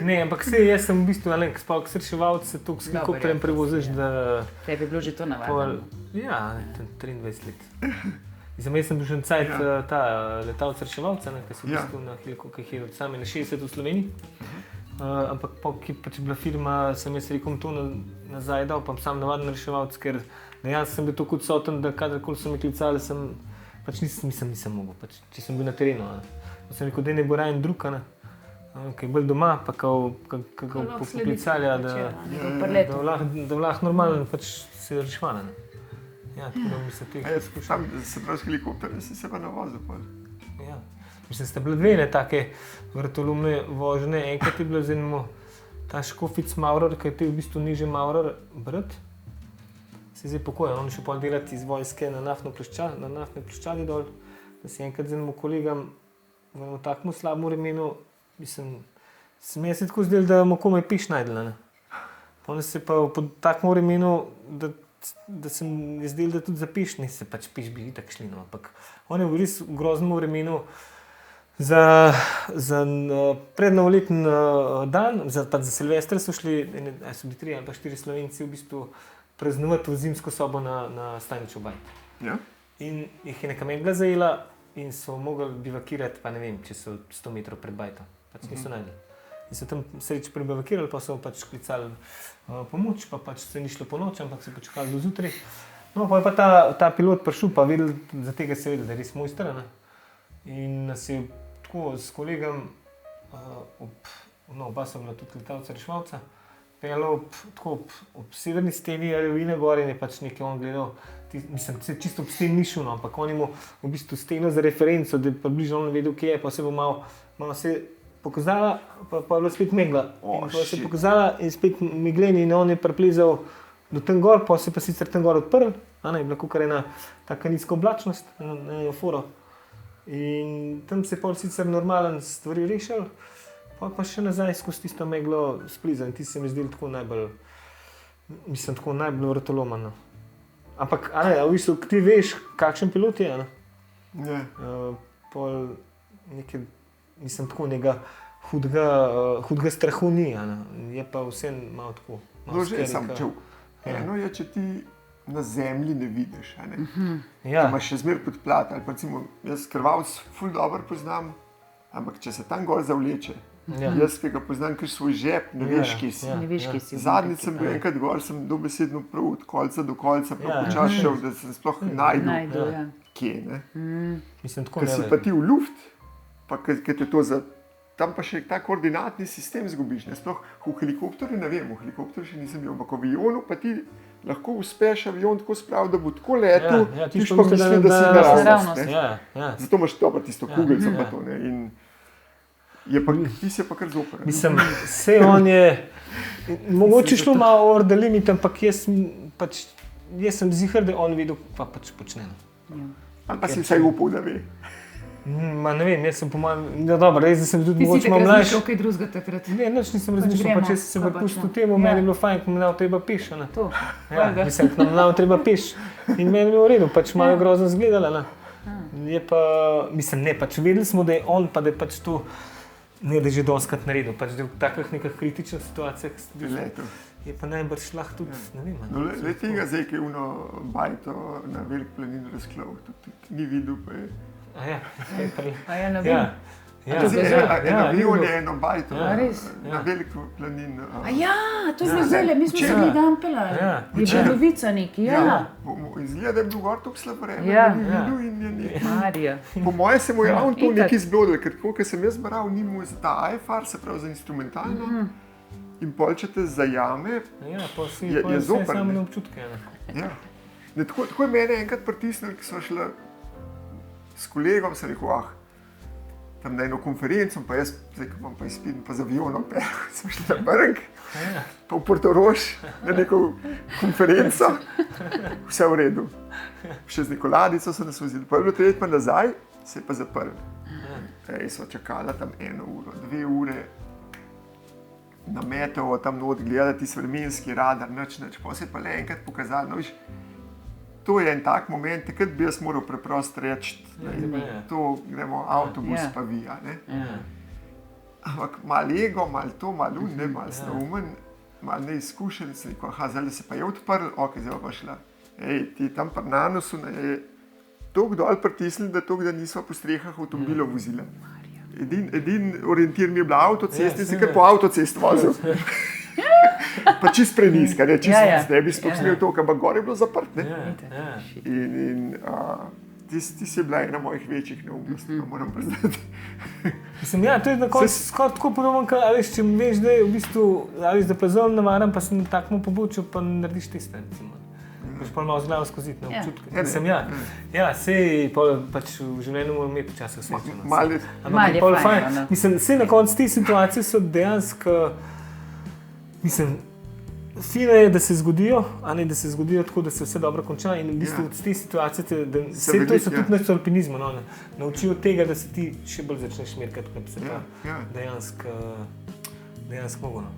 Ne, ampak jaz sem v bistvu, Alenka, spal, ko sreševalc se toliko s helikopterjem prevoziš, da... Tebi je bilo že to navadno. Ja, 23 let. Jaz sem bil že cajt letalc reševalca, ki so v bistvu na helikopterju sami na 60 v Sloveniji. Ampak ki pač bila firma, sem jaz rekel to nazaj dal, pa sam navaden reševalc, ker dejansko sem bil tako odsoten, da kadarkoli so me klicali, pač nisem mogel, pač, če sem bil na terenu. Pa sem rekel, da ne bo rajen drug, ki je bolj doma, pa kako poklicali, da lahko normalno pač se reševala. Ja, tako da bi se tega skušal. Se pravi, s helikopterjem si se pa navozil. Ja. Mislim, ste bile dve take vrtolomne vožnje. Enkrat je bilo z enim ta Škofic Maurer, ki je te v bistvu niže Maurer brat. Se je zdaj pokojen, on je šel pol delati iz vojske na naftne ploščadi dol. Da si enkrat z enim kolegom v enem takmu slabem vremenu, mislim, se mi je tako zdelo, da mu komaj piš najdela. On se pa po takmu vremenu, da se mi je zdelo, da tudi zapiš, ne se pač piš bi itak šli, no. Ampak on je v res groznem vremenu za prednovoleten dan, za Silvestra so šli, so bili 3 ali pa 4 Slovenci v bistvu praznovati v zimsko sobo na Stajničev baj. Ja. In jih je neka megla zajela in so mogli bivakirati, pa ne vem, če so 100 metrov pred bajtom. Pač niso najdeli. In so tam sreč prebivakirali, pa so pač klicali pomoč, pa pač se ni šlo po noč, ampak se počakali do zjutraj. No, pa je pa ta pilot prišel, pa vedel, za tega se vedel, da je res mojster, ne. In nas je tako s kolegom, oba so bila tudi letalca reševalca, peljal ob severni steni Aljovine gor in je pač nekaj on gledal. Mislim, se čisto ob steni ni šel, no, ampak on je imel v bistvu steno za referenco, da pa bližno on vedel, kje je, pa se bo malo se pokazala, pa je bila spet megla. Pa se je pokazala in spet megleni in on je priplezal do tam gor, pa se pa sicer tam gor odprl, je bila kakor ena taka nizka oblačnost, na foro. In tam se je pol sicer normalen stvari rešil, pa še nazaj skozi tisto meglo splizal in ti se mi zdel tako najbolj, mislim, tako najbolj vrtolomen. Ampak, v bistvu, ti veš, kakšen pilot je, Ne. Pol nekaj, mislim, tako nekega hudega strahu ni, je pa vsem malo tako. No, že sam čuv. Eno je, če ti na zemlji ne vidiš, Ja. Imaš še zmer podplat, ali pa recimo, jaz krvavc ful dobro poznam, Ampak če se tam gor zavleče, jaz, ki ga poznam, ker svoj žep, ne veš, kje si. Ne veš, kje si. Zadnjič sem bil enkrat gor, sem dobesedno prav od kolca do kolca, pa počas šel, da sem sploh najdu, kje. Mislim, ker si pa ti v luft, pa ker te to za... Tam pa še ta koordinatni sistem zgubiš. Sploh v helikopterju ne vem, v helikopterju še nisem bil, ampak v avionu pa ti lahko uspeš avion tako spraviti, da bo tako letel, ti pa misli, da si naravnost. Zato imaš dobro tisto kugelco pa to. In ti se pa kar zoper. Mislim, vse on je, mogoče šlo malo over the limit, ampak jaz sem ziher, da on videl, pa pač počne. Ali pa si vsaj upal, da ve. Ne vem, jaz sem po mojem, dobro, res da sem tudi mogoče malo mlajši. Ti si takrat kaj drugega takrat? Ne, nič nisem razmišljal, pa če si se pustil temu, meni je bilo fajn, ko mi nam treba piš. Mislim, ko nam treba piš in meni je bilo v redu, pač malo grozno zgledala. Je pa, mislim, ne, pač vedeli smo, da je on, pa da je pač to, ne, da je že doskrat naredil, pač da je v takih nekih kritičnih situacijah je pa najbrž lahko tudi, ne vem. Le tega zdaj, ki je uno bajto na velik planin razklal, tudi ni videl, pa je... ne vem. Avion je eno bajto na velik planin. To je zdaj, mi smo se bili dan pelali. Je bila novica neki, Izgleda, da je bil gor tako slab vreme, da ni videl in je nekaj. Marija. Po moje se mu je ravno to nekaj zblodilo, ker tako, ker sem jaz bral, ni mu za ta IFR, se pravi za instrumentalno, in pol, če te zajame, je zoper. Tako je mene enkrat pritisnili, ki so šli s kolegom, sem rekel, tam na eno konferenco, pa jaz, zdaj, ko imam pa izpit, pa z avionom pelal, sem šli na Brnk, pa v Portorož, na neko konferenco, vse v redu. Še z neko ladico so nas vozili, pa je bilo treba pa nazaj, se je pa zaprl. So čakala tam 1 uro, 2 ure, na Meteovo tam not gledati vremenski radar, nič, pa se je pa le enkrat pokazalo, no viš, to je en tak moment, takrat bi jaz moral preprosto reči, to gremo avtobus pa vija, ne. Ampak malo ego, malo to, malo ne, malo snaumen, malo neizkušen, sem rekel, zdaj se pa je odprl, zdaj pa šla. Ti tam pri nanosu je toliko dol pritisnili, da nisva po strehah avtomobilov vozila. Edin orientir mi je bila avtocest in se kar po avtocest vozil. Pa čist preniska, ne bi sploh smel to, ampak gor je bilo zaprt. In ti si bila ena mojih večjih neumnosti, moram priznati. Mislim, to je na koncu skoraj tako podobno, če veš, da je v bistvu, da pa zelo navaram, pa sem takmo pobočil, pa narediš tiste, recimo. Boš pa malo zglavo skozi na občutke. Sej pač v življenju moram imeti včasih srečo. Mal je fajn. Mislim, sej na koncu te situacije so dejansko, mislim, fino je, da se zgodijo, a ne da se zgodijo tako, da se vse dobro konča in v bistvu od te situacije, vse to so tudi naš alpinizmu, naučijo tega, da se ti še bolj začneš merkati, da bi se pa dejansko mogel.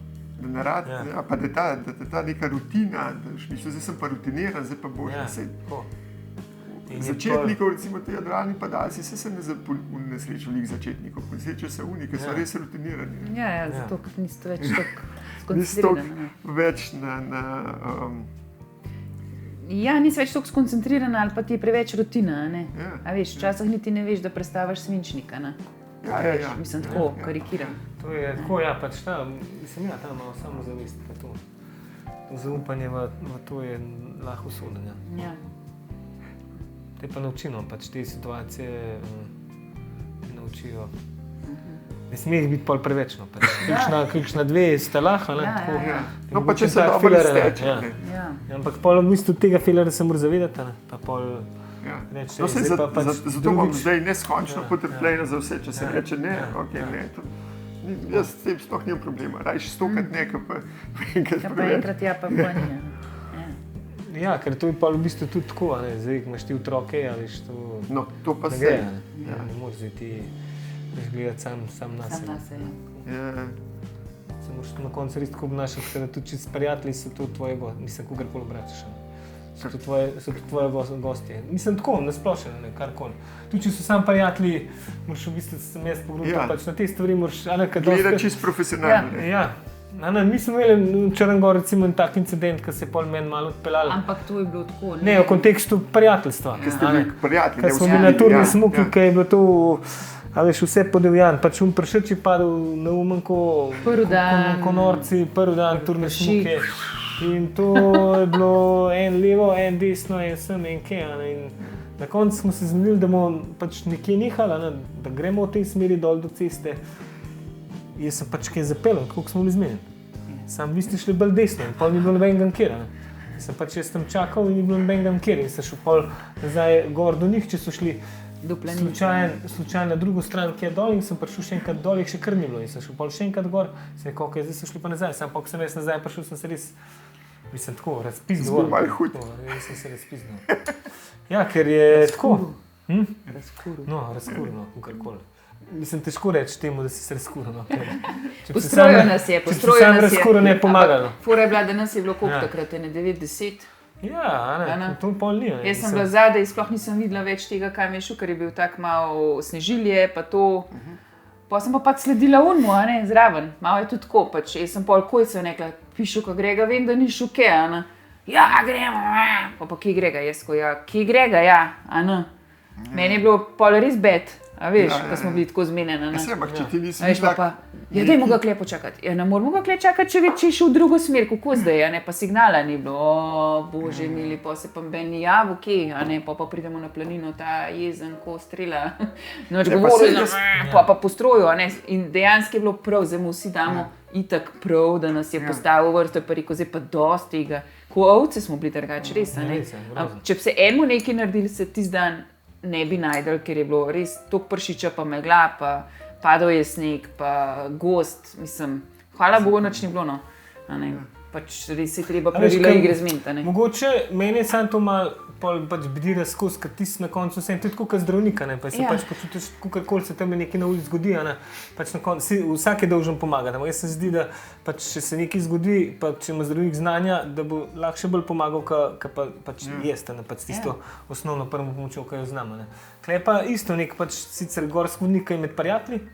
Pa da je ta neka rutina, zdaj sem pa rutiniran, zdaj pa boš vse. Začetnikov, recimo te jadralni padalci, se ne nesrečo velik začetnikov, nesrečo se oni, ki so res rutinirani. Zato, ker niste več tako skoncentrirani. Nisi več tako skoncentriran ali pa ti je preveč rutina, ne? A veš, včasih niti ne veš, da prestavaš svinčnika, ne? Mislim, tako, karikiram. To je tako, pač ta, mislim, ta malo samozavest, pa to zaupanje v to je lahko usodenja. Te pa naučimo, pač te situacije naučijo. Ne sme jih biti pol preveč, pač. Kakšna 2 sta lahko, ne? No, pa če se dobro izteče. Ampak pol v bistvu tega filera se mora zavedati, ne? Pa pol... Zato imam zdaj neskončno potrpljenje za vse, če se reče ne, ne. Jaz s tem sploh nimam problema, rajš stokrat nekaj, pa enkrat preveč. Pa manj. Ker to je pa v bistvu tudi tako, zdaj, ko imaš ti otroke, veš, to... No, to pa ne se. Ne moreš zdaj ti gledati sam na sebe. Se moraš na koncu res tako obnašati, da tudi s prijatelji so to tvoje gosti, mislim, kogarkoli obračaš. So to tvoje gostje. Mislim, tako, nasplošno, karkoli. Tudi če so sam prijatelji, moraš v bistvu sem jaz pogledal, pač na te stvari moraš... Gledati čist profesionalno. Mi smo imeli v Črnogori recimo en tak incident, ki se je pol meni malo odpeljal. Ampak to je bilo tako, ne? V kontekstu prijateljstva. Ki ste bili prijatelji. Ker smo bili na turni smuki, ki je bilo to a veš, vse podivjan, pač pršeč je padel na umanko, konorci, prvi dan turne smuke. In to je bilo en levo, en desno, en sem, en kje. In na koncu smo se zmenili, da bomo pač nekje nehali, da gremo v tej smeri dol do ceste. Jaz sem pač kaj zapeljal, koliko smo bili zmenjeni. Sam vi ste šli bolj desno in pol ni bilo nobenega kjer. Sem pač jaz tam čakal in ni bilo nobenega kjer. In sem šel pol nazaj gor do njih, če so šli slučajno na drugo stran, ki je dol, in sem prišel še enkrat dol, jih še kar ni bilo. In sem šel pol še enkrat gor, sem rekel, ok, zdaj so šli pa nazaj. Sam pa, ko sem jaz nazaj prišel, sem se res, mislim, tako razpiznil. Zbil malo hud. Res sem se razpiznil. Ja, ker je tako. Razkurno, kakorkoli. Mislim, težko reči temu, da si se razkurno. Postrojo nas je. Če bi se sam razkurno ne pomagalo. Fora je bila, da nas je bilo koliko takrat, 9-10. Ja, to pol ni. Jaz sem bila zadaj, sploh nisem videla več tega, kaj mi je šel, ker je bil tak malo snežilje, pa to. Pa sem pa sledila unmu, zraven. Malo je tudi tako, pač. Jaz sem pol kojca nekla, pišu, ko Grega, vem, da ni šuke, Ja, gremo, pa kje Grega, jaz ko, ja, kje Grega, ja, Meni je bilo pol res bed, a veš, ko smo bili tako zmenjeni. Če ti nisi videla. Ja, dajmo ga kle počakati. Ja, ne moramo ga kle čakati, če je šel v drugo smer, kako zdaj, pa signala ni bilo. O, bože mili, pa se pa ben ni javil, kje, pa pridemo na planino, ta jezen, ko strela. Noč govoril, pa postrojo, in dejansko je bilo prav, zdaj mu vsi damo itak prav, da nas je postavil vrsto, pa rekel, zdaj pa dosti tega. Ko ovce smo bili drugače, res, Če bi se enemu nekaj naredili, se tisti dan ne bi najdel, ker je bilo res toliko pršiča, pa megla, pa padal je sneg, pa gost, mislim, hvala Bogu, nič ni bilo, Pač res je treba pravila igre zmeniti, Mogoče meni je samo to malo pač bdira skozi, ker ti si na koncu vsem, tudi kot zdravnika, pa se pač počutiš, kakorkoli se tam nekaj na ulici zgodi, pač na koncu, vsak je dolžen pomagati. Jaz se zdi, da pač, če se nekaj zgodi, pa če ima zdravnik znanja, da bo lahko še bolj pomagal, kot pač jeste, pač tisto osnovno prvo pomočjo, ki jo znam. Tukaj je pa isto nek pač sicer gor shodnik med prijatelji,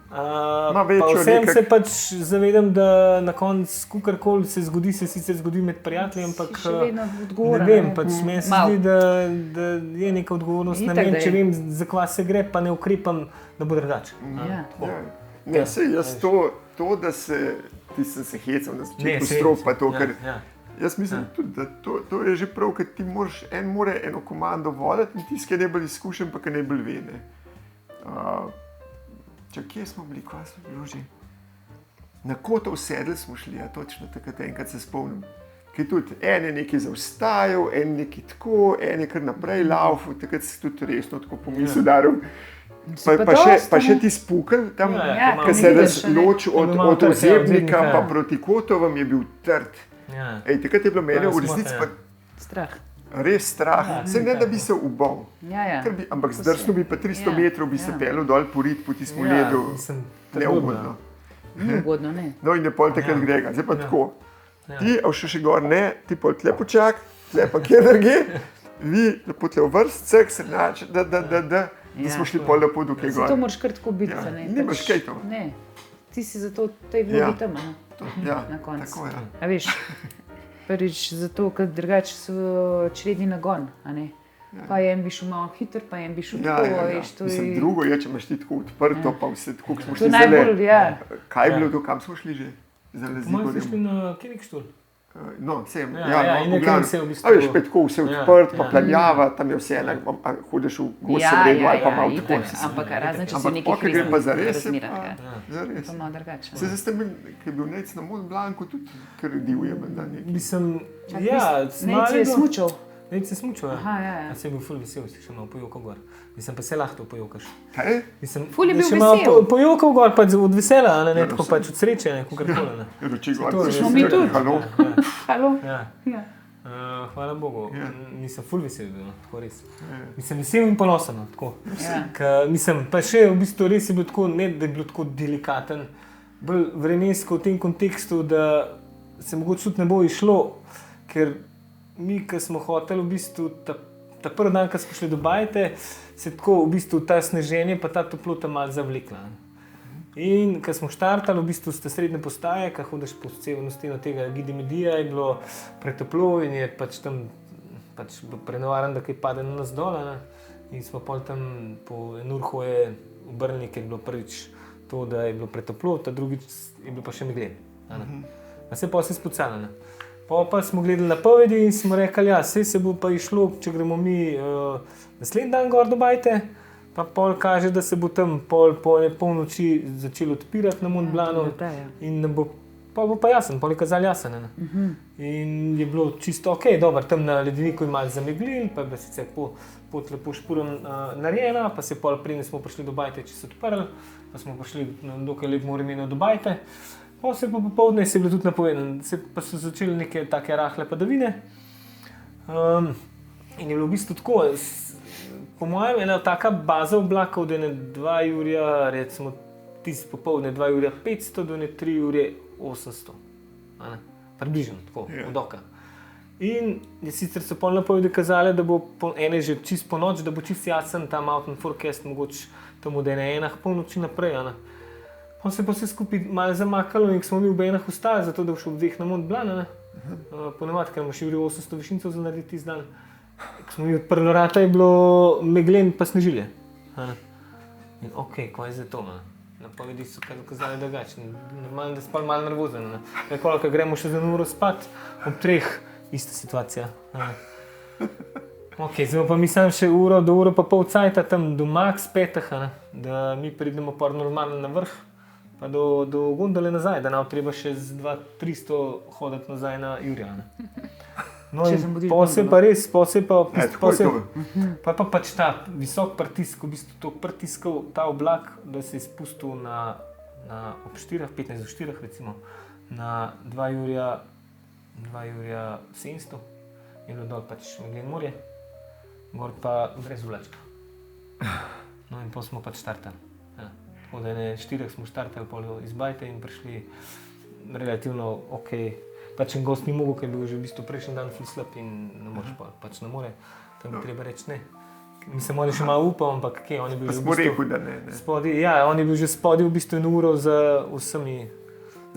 pa vsem se pač zavedam, da na koncu, kakorkoli se zgodi, se sicer zgodi med prijatelji, ampak ne vem, pač meni se zdi, da je neka odgovornost na meni, če vem, za kva se gre, pa ne ukrepam, da bo drugače. Ne, sej jaz to, da ti sem se hecal na začetku strop, pa to, ker jaz mislim tudi, da to je že prav, ker ti moraš eno komando voditi in tisti, ki je najbolj izkušen, pa ki najbolj ve. Kje smo bili, kva smo bili že? Na Kotov sedel smo šli, točno takrat enkrat se spomnim. Ker tudi en je nekaj zaostajal, en nekaj tako, en je kar naprej laufal, takrat si tudi resno tako pomislil daril. Pa še ti spukal tam, ker se razloč od ozebnika pa proti Kotovem je bil trd. Takrat je bilo mene v resnici pa strah. Res strah, se ne da bi se ubal, ampak zdrsno bi pa 300 metrov bi se pelil dol porit po tistem ledu, neugodno. Neugodno, ne. No in je pol takrat Grega, zdaj pa tako, ti še gor ne, ti pol tle počak, tle pa kje drge, vi lepo tle v vrst, cek, srnač, da smo šli pol lepo do kje gor. Zato moraš kar tako biti, nimaš kaj to. Ne, ti si zato tej vlogi tam, na koncu. A veš? Prvič zato, ker drugače so čredni nagon, Pa en bi šel malo hiter, pa en bi šel tako, veš, to je... Mislim, drugo je, če imaš ti tako odprto, pa vse tako, smo šli zelo. To najbolj, Kaj je bilo to, kam smo šli že? Moji smo šli na Kenikštul. No, vsem, in nekaj vse v bistvu. A veš, pa tako vse odprt, pa planjava, tam je vse enak, hodiš v gosto vredu ali pa malo tako. Ampak razen, če si nekaj razmerah. Zares. Pa malo drugače. Se zdaj bil, ki je bil Nec na Mont Blancu, tudi kar divje menda nekaj. Mislim, Nec je smučal. Nec je smučal, ja. Se je bil ful vesel, si še malo pojokal gor. Mislim, pa se lahko pojokaš. Kaj? Ful je bil vesel. Še malo pojokal gor, pa od vesela, ne tako pač od sreče, kakorkoli. Roči gor. Smo mi tudi. Halo. Hvala Bogu. Nisem ful vesel bil, tako res. Mislim, vesel in ponosen, tako. Mislim, pa še v bistvu res je bilo tako, ne da je bilo tako delikaten, bolj vremensko v tem kontekstu, da se mogoče tudi ne bo išlo, ker mi, ki smo hoteli v bistvu ta prvi dan, ko smo šli do Bajte, se tako v bistvu ta sneženje pa ta toplota malo zavlekla. In ko smo štartali v bistvu z te srednje postaje, ko hodiš po celo steno tega Gidimedija, je bilo pretoplo in je pač tam pač prenevaren, da kaj pade na nas dol. In smo pol tam po en ur hoje obrnili, ker je bilo prvič to, da je bilo pretoplo, ta drugič je bilo pa še meglen. Se pa vse spucalo. Pa smo gledali napovedi in smo rekli, ja, se bo pa išlo, če gremo mi naslednji dan gor do Bajte, pa pol kaže, da se bo tam polnoči začelo odpirati na Mont Blanu in pa bo pa jasen, pol je kazal jasen. In je bilo čisto ok, dobro, tam na ledeniku je malo zameglil, pa je bila sicer pot lepo špurom narejena, pa se pol preden smo prišli do Bajte, če se odprli, pa smo prišli na dokaj lepo vremenu do Bajte. Pa se pa popoldne se je bilo tudi napovedano, pa so začeli neke take rahle padavine. In je bilo v bistvu tako, po mojem, ena taka baza oblakov, da je 2 jurja, recimo tisti popoldne 2 jurja 500, do 3 jurje 800. Približno, tako, od oka. In je sicer so pol napovedi kazale, da bo ene že čist po noč, da bo čist jasen ta mountain forecast, mogoče tam od ene polnoči naprej. Pa se pa vse skupaj malo zamakalo in smo mi v enah ostali, zato da bo šel v 2 na Mont Blanc. Ponovadi, ker imamo še 800 višincev za narediti tisti dan. Ko smo mi odprli vrata, je bilo meglen pa snežilje. In ok, kaj je za to? Napovedi so kazali drugače. Normalno, da spal malo nervozen. Rekoliko gremo še za 1 uro spat, ob 3 ista situacija. Ok, zdaj pa mi sam še uro do uro pa pol cajta tam do max 5, da mi pridemo pa normalno na vrh, pa do gondole nazaj, da nam treba še z 200-300 hoditi nazaj na Jurja. No in pa se pa res, pa pač ta visok pritisk, v bistvu to pritiskal ta oblak, da se je spustil na ob 4, 15 do 4 recimo, na 2 jurja 700 in dol pač meglen morje, gor pa brez oblačka. No in pa smo pač štartali. Tako da 4 smo štartali iz Bajte in prišli relativno ok. Pač en gost ni mogel, ker je bil že v bistvu prejšnji dan full slab in ne moreš pač ne more. Tam bi treba reči ne. Mislim, on je še malo upal, ampak kaj, on je bil že v bistvu... Pa smo rekel, da ne. Spodaj, ja, on je bil že spodaj v bistvu 1 uro za vsemi...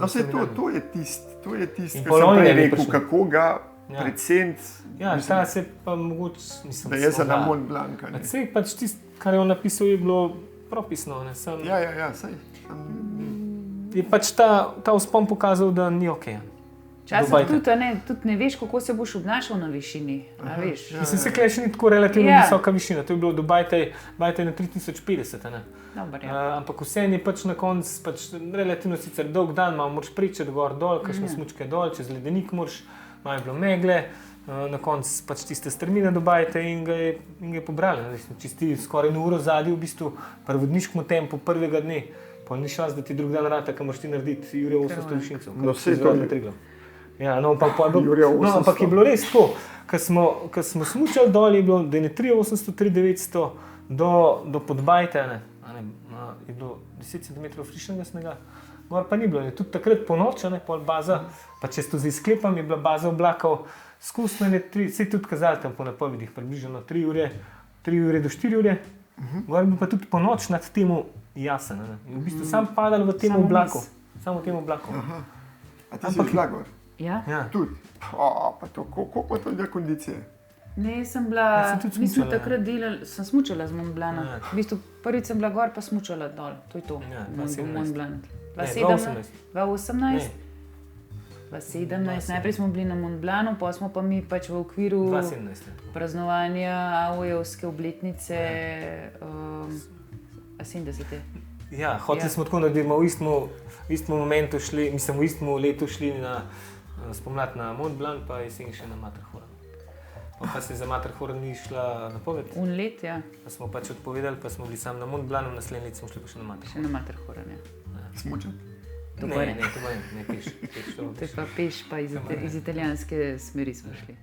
No se to je tisto, kar sem prej rekel, kako ga predsednik... Ja, ta se pa mogoče... Da je za na Mont Blanc. Sej pač tisto, kar je on napisal, je bilo propisno. Ja, sej. Je pač ta vzpon pokazal, da ni okej. Včasih tudi ne veš, kako se boš obnašal na višini. Mislim, se klej še ni tako relativno visoka višina. To je bilo do Bajte na 3050. Ampak vseeno je pač na koncu relativno sicer dolg dan, malo moraš pričati gor dol, kakšne smučke dol, čez ledenik moraš, malo je bilo megle, na koncu pač tiste strmine do Bajte in ga je pobrali. Čisti skoraj 1 uro zadnji v bistvu pri vodniškem tempu prvega dne, pa ni šans, da ti drug dan rata, kaj moraš ti narediti Jurja 800 višincev. No vse to je. Ja, no, ampak je bilo res tako, ko smo smučali dol, je bilo, da je 3800, 3900 do Podbajte, je bilo 10 cm frišnega snega, gor pa ni bilo, tudi takrat po noč, pol baza, pa če to zdaj sklepam, je bila baza oblakov skusno, se je tudi kazali tam po napovedih, približno 3 ure do 4 ure, gor bi pa tudi po noč nad temu jasen, in v bistvu sam padal v tem oblaku, samo v tem oblaku. A ti si šla gor? Ja. Tudi. Pa to, koliko pa to je kondicije? Ne, sem bila, mi smo takrat delali, sem smučala z Mont Blancom. V bistvu prvič sem bila gor, pa smučala dol. To je to, Mont Blanc. 2018? 2017, najprej smo bili na Mont Blancu, pa smo pa mi pač v okviru praznovanja Avojevske obletnice 70. Ja, hoteli smo tako narediti, v istem momentu šli, mislim v istem letu šli na spomlad na Mont Blanc, pa jesen še na Matterhorn. Pa se za Matterhorn ni šla napoved. Let, ja. Pa smo pač odpovedali, pa smo bili sam na Mont Blancu, naslednji let smo šli pa še na Matterhorn. Še na Matterhorn, ja. Smučal? Ne, peš. To je pa peš, pa iz italijanske smeri smo šli.